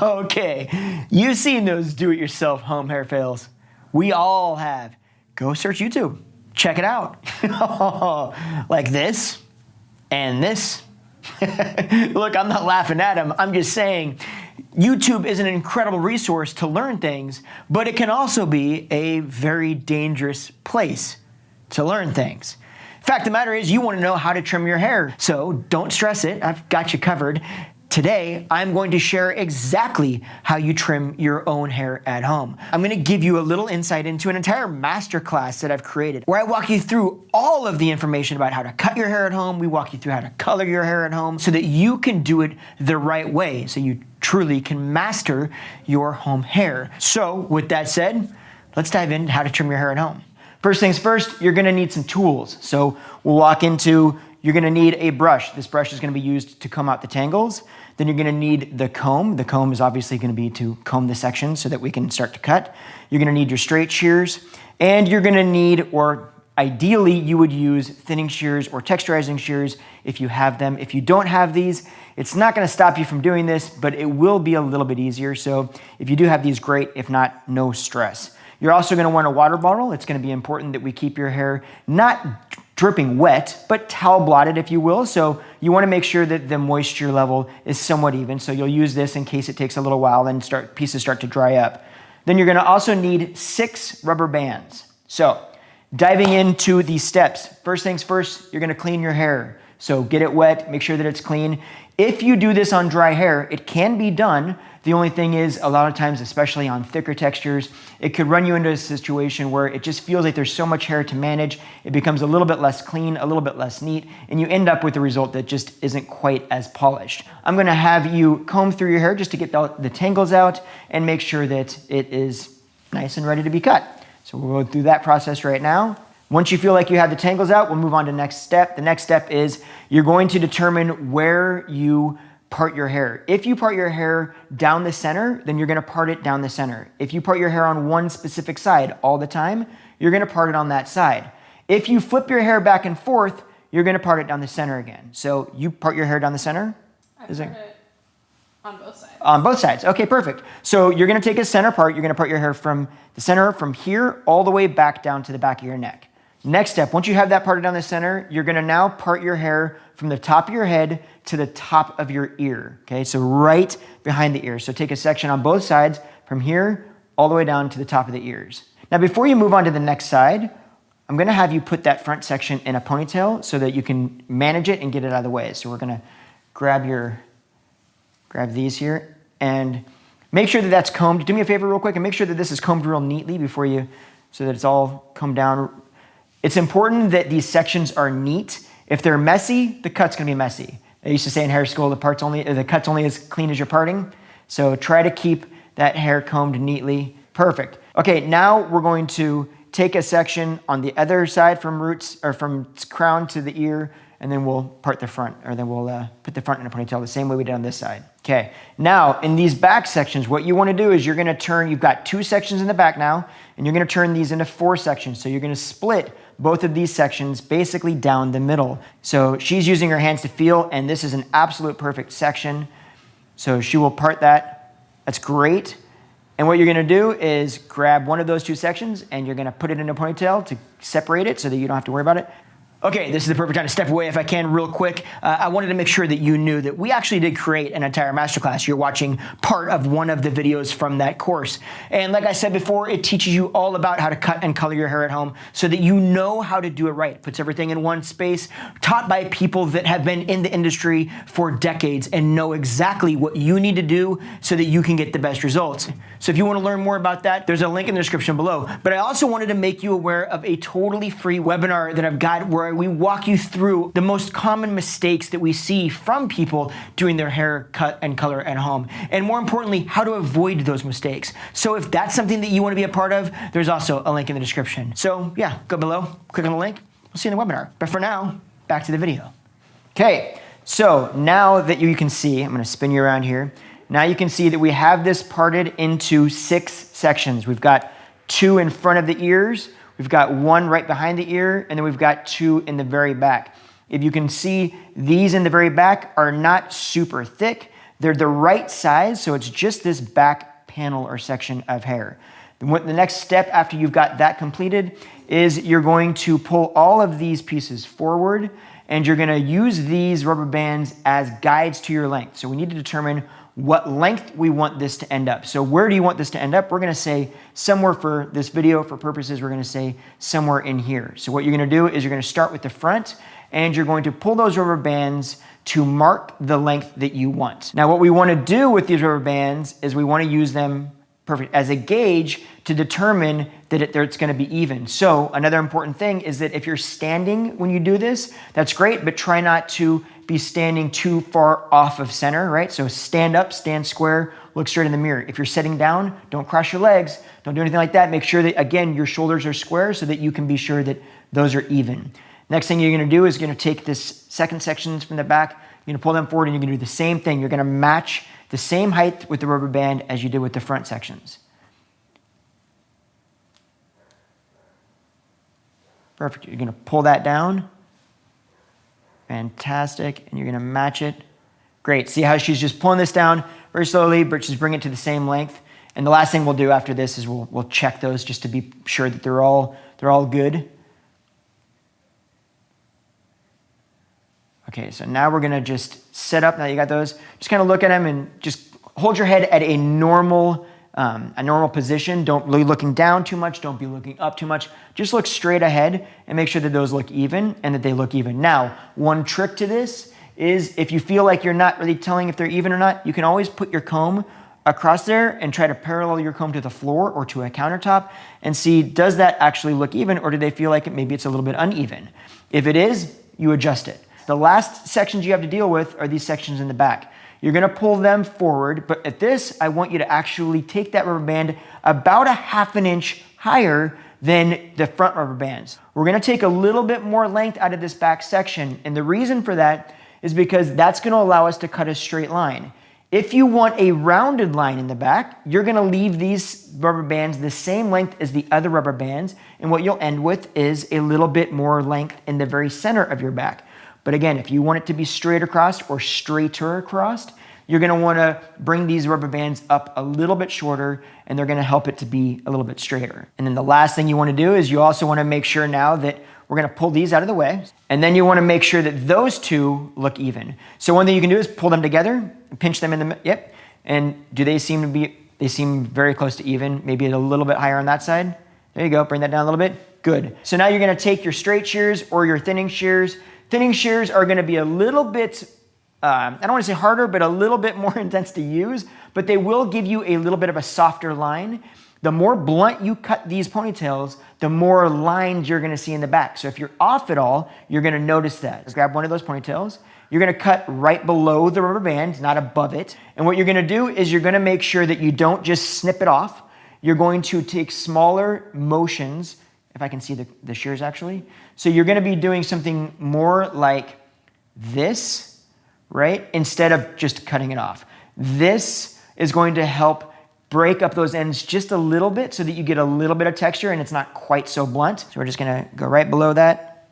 Okay, you've seen those do-it-yourself home hair fails. We all have. Go search YouTube. Check it out. Like this and this. Look, I'm not laughing at him. I'm just saying YouTube is an incredible resource to learn things, but it can also be a very dangerous place to learn things. Fact of the matter is, you want to know how to trim your hair, so don't stress it. I've got you covered. Today, I'm going to share exactly how you trim your own hair at home. I'm going to give you a little insight into an entire masterclass that I've created, where I walk you through all of the information about how to cut your hair at home. We walk you through how to color your hair at home so that you can do it the right way, so you truly can master your home hair. So with that said, let's dive into how to trim your hair at home. First things first, you're going to need some tools. So we'll walk into, you're going to need a brush. This brush is going to be used to comb out the tangles. Then you're going to need the comb. The comb is obviously going to be to comb the section so that we can start to cut. You're going to need your straight shears, and you're going to need, or ideally you would use, thinning shears or texturizing shears if you have them. If you don't have these, it's not going to stop you from doing this, but it will be a little bit easier. So if you do have these, great. If not, no stress. You're also going to want a water bottle. It's going to be important that we keep your hair not dripping wet, but towel blotted, if you will. So you want to make sure that the moisture level is somewhat even. So you'll use this in case it takes a little while, then pieces start to dry up. Then you're going to also need 6 rubber bands. So diving into these steps, first things first, you're going to clean your hair. So get it wet, make sure that it's clean. If you do this on dry hair, it can be done. The only thing is, a lot of times, especially on thicker textures, it could run you into a situation where it just feels like there's so much hair to manage. It becomes a little bit less clean, a little bit less neat, and you end up with a result that just isn't quite as polished. I'm going to have you comb through your hair just to get the tangles out and make sure that it is nice and ready to be cut. So we'll go through that process right now. Once you feel like you have the tangles out, we'll move on to the next step. The next step is you're going to determine where you part your hair. If you part your hair down the center, then you're going to part it down the center. If you part your hair on one specific side all the time, you're going to part it on that side. If you flip your hair back and forth, you're going to part it down the center again. So you part your hair down the center? I part it on both sides. On both sides. Okay, perfect. So you're going to take a center part. You're going to part your hair from the center, from here, all the way back down to the back of your neck. Next step, once you have that parted down the center, you're going to now part your hair from the top of your head to the top of your ear. Okay, so right behind the ear. So take a section on both sides from here all the way down to the top of the ears. Now, before you move on to the next side, I'm going to have you put that front section in a ponytail so that you can manage it and get it out of the way. So we're going to grab these here and make sure that that's combed. Do me a favor real quick and make sure that this is combed real neatly before you, so that it's all combed down. It's important that these sections are neat. If they're messy, the cut's gonna be messy. I used to say in hair school, the cut's only as clean as your parting. So try to keep that hair combed neatly. Perfect. Okay, now we're going to take a section on the other side from roots, or from crown to the ear, and then we'll part the front, or then we'll put the front in a ponytail the same way we did on this side. Okay, now in these back sections, what you wanna do is you're gonna turn, you've got 2 sections in the back now, and you're gonna turn these into 4 sections. So you're gonna split both of these sections basically down the middle. So she's using her hands to feel, and this is an absolute perfect section. So she will part that. That's great. And what you're gonna do is grab one of those 2 sections and you're gonna put it in a ponytail to separate it so that you don't have to worry about it. Okay, this is the perfect time to step away if I can real quick. I wanted to make sure that you knew that we actually did create an entire masterclass. You're watching part of one of the videos from that course. And like I said before, it teaches you all about how to cut and color your hair at home so that you know how to do it right. It puts everything in one space, taught by people that have been in the industry for decades and know exactly what you need to do so that you can get the best results. So if you want to learn more about that, there's a link in the description below. But I also wanted to make you aware of a totally free webinar that I've got where we walk you through the most common mistakes that we see from people doing their hair cut and color at home. And more importantly, how to avoid those mistakes. So if that's something that you want to be a part of, there's also a link in the description. So yeah, go below, click on the link. We'll see you in the webinar. But for now, back to the video. Okay, so now that you can see, I'm going to spin you around here. Now you can see that we have this parted into 6 sections. We've got 2 in front of the ears, we've got 1 right behind the ear, and then we've got 2 in the very back. If you can see, these in the very back are not super thick. They're the right size, so it's just this back panel or section of hair. The next step after you've got that completed is you're going to pull all of these pieces forward, and you're gonna use these rubber bands as guides to your length. So we need to determine what length we want this to end up. So where do you want this to end up? We're gonna say somewhere, for this video, for purposes, we're gonna say somewhere in here. So what you're gonna do is you're gonna start with the front, and you're going to pull those rubber bands to mark the length that you want. Now what we wanna do with these rubber bands is we wanna use them as a gauge to determine that it's gonna be even. So another important thing is that if you're standing when you do this, that's great, but try not to be standing too far off of center, right? So stand up, stand square, look straight in the mirror. If you're sitting down, don't cross your legs, don't do anything like that. Make sure that, again, your shoulders are square so that you can be sure that those are even. Next thing you're gonna do is you're gonna take this second sections from the back, you're gonna pull them forward, and you're gonna do the same thing. You're gonna match the same height with the rubber band as you did with the front sections. Perfect. You're gonna pull that down. Fantastic. And you're gonna match it. Great. See how she's just pulling this down very slowly, but she's bringing it to the same length. And the last thing we'll do after this is we'll check those just to be sure that they're all good. Okay, so now we're gonna just set up, now you got those, just kind of look at them and just hold your head at a normal position. Don't be looking down too much, don't be looking up too much. Just look straight ahead and make sure that those look even and that they look even. Now, one trick to this is if you feel like you're not really telling if they're even or not, you can always put your comb across there and try to parallel your comb to the floor or to a countertop and see, does that actually look even, or do they feel like maybe it's a little bit uneven? If it is, you adjust it. The last sections you have to deal with are these sections in the back. You're gonna pull them forward, but at this, I want you to actually take that rubber band about a ½ an inch higher than the front rubber bands. We're gonna take a little bit more length out of this back section, and the reason for that is because that's gonna allow us to cut a straight line. If you want a rounded line in the back, you're gonna leave these rubber bands the same length as the other rubber bands, and what you'll end with is a little bit more length in the very center of your back. But again, if you want it to be straight across or straighter across, you're gonna wanna bring these rubber bands up a little bit shorter, and they're gonna help it to be a little bit straighter. And then the last thing you wanna do is you also wanna make sure now that we're gonna pull these out of the way, and then you wanna make sure that those two look even. So one thing you can do is pull them together, pinch them in the, yep, and do they seem to be, they seem very close to even, maybe a little bit higher on that side. There you go, bring that down a little bit, good. So now you're gonna take your straight shears or your thinning shears. Thinning shears are gonna be a little bit, I don't wanna say harder, but a little bit more intense to use, but they will give you a little bit of a softer line. The more blunt you cut these ponytails, the more lines you're gonna see in the back. So if you're off at all, you're gonna notice that. Let's grab one of those ponytails. You're gonna cut right below the rubber band, not above it. And what you're gonna do is you're gonna make sure that you don't just snip it off. You're going to take smaller motions, if I can see the shears actually. So you're gonna be doing something more like this, right? Instead of just cutting it off. This is going to help break up those ends just a little bit so that you get a little bit of texture and it's not quite so blunt. So we're just gonna go right below that.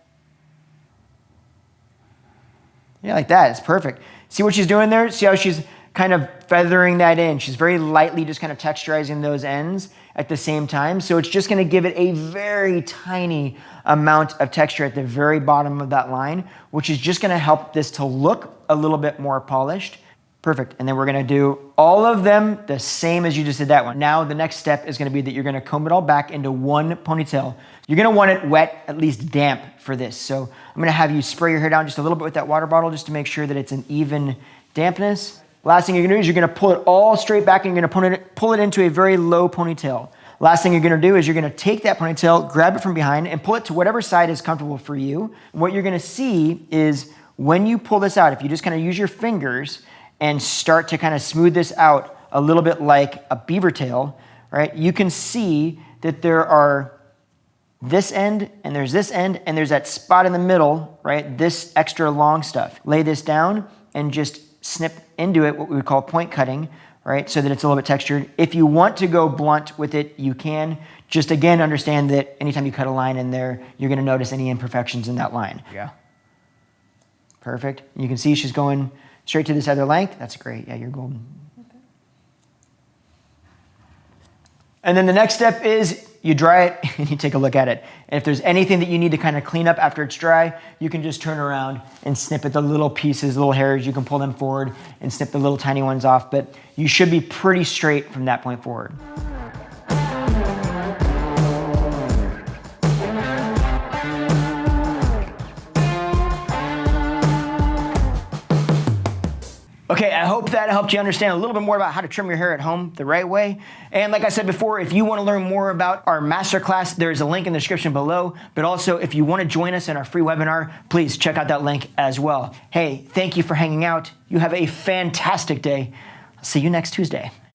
Yeah, like that, it's perfect. See what she's doing there? See how she's kind of feathering that in. She's very lightly just kind of texturizing those ends at the same time. So it's just gonna give it a very tiny amount of texture at the very bottom of that line, which is just gonna help this to look a little bit more polished. Perfect, and then we're gonna do all of them the same as you just did that one. Now the next step is gonna be that you're gonna comb it all back into one ponytail. You're gonna want it wet, at least damp for this. So I'm gonna have you spray your hair down just a little bit with that water bottle just to make sure that it's an even dampness. Last thing you're gonna do is you're gonna pull it all straight back and you're gonna pull it into a very low ponytail. Last thing you're gonna do is you're gonna take that ponytail, grab it from behind, and pull it to whatever side is comfortable for you. And what you're gonna see is when you pull this out, if you just kind of use your fingers and start to kind of smooth this out a little bit like a beaver tail, right? You can see that there are this end, and there's this end, and there's that spot in the middle, right? This extra long stuff. Lay this down and just snip into it, what we would call point cutting, right? So that it's a little bit textured. If you want to go blunt with it, you can. Just again, understand that anytime you cut a line in there, you're gonna notice any imperfections in that line. Yeah. Perfect. You can see she's going Straight to this other length. That's great. Yeah, you're golden. Okay. And then the next step is you dry it and you take a look at it. And if there's anything that you need to kind of clean up after it's dry, you can just turn around and snip at the little pieces, little hairs. You can pull them forward and snip the little tiny ones off. But you should be pretty straight from that point forward. Okay, I hope that helped you understand a little bit more about how to trim your hair at home the right way. And like I said before, if you want to learn more about our masterclass, there's a link in the description below. But also, if you want to join us in our free webinar, please check out that link as well. Hey, thank you for hanging out. You have a fantastic day. I'll see you next Tuesday.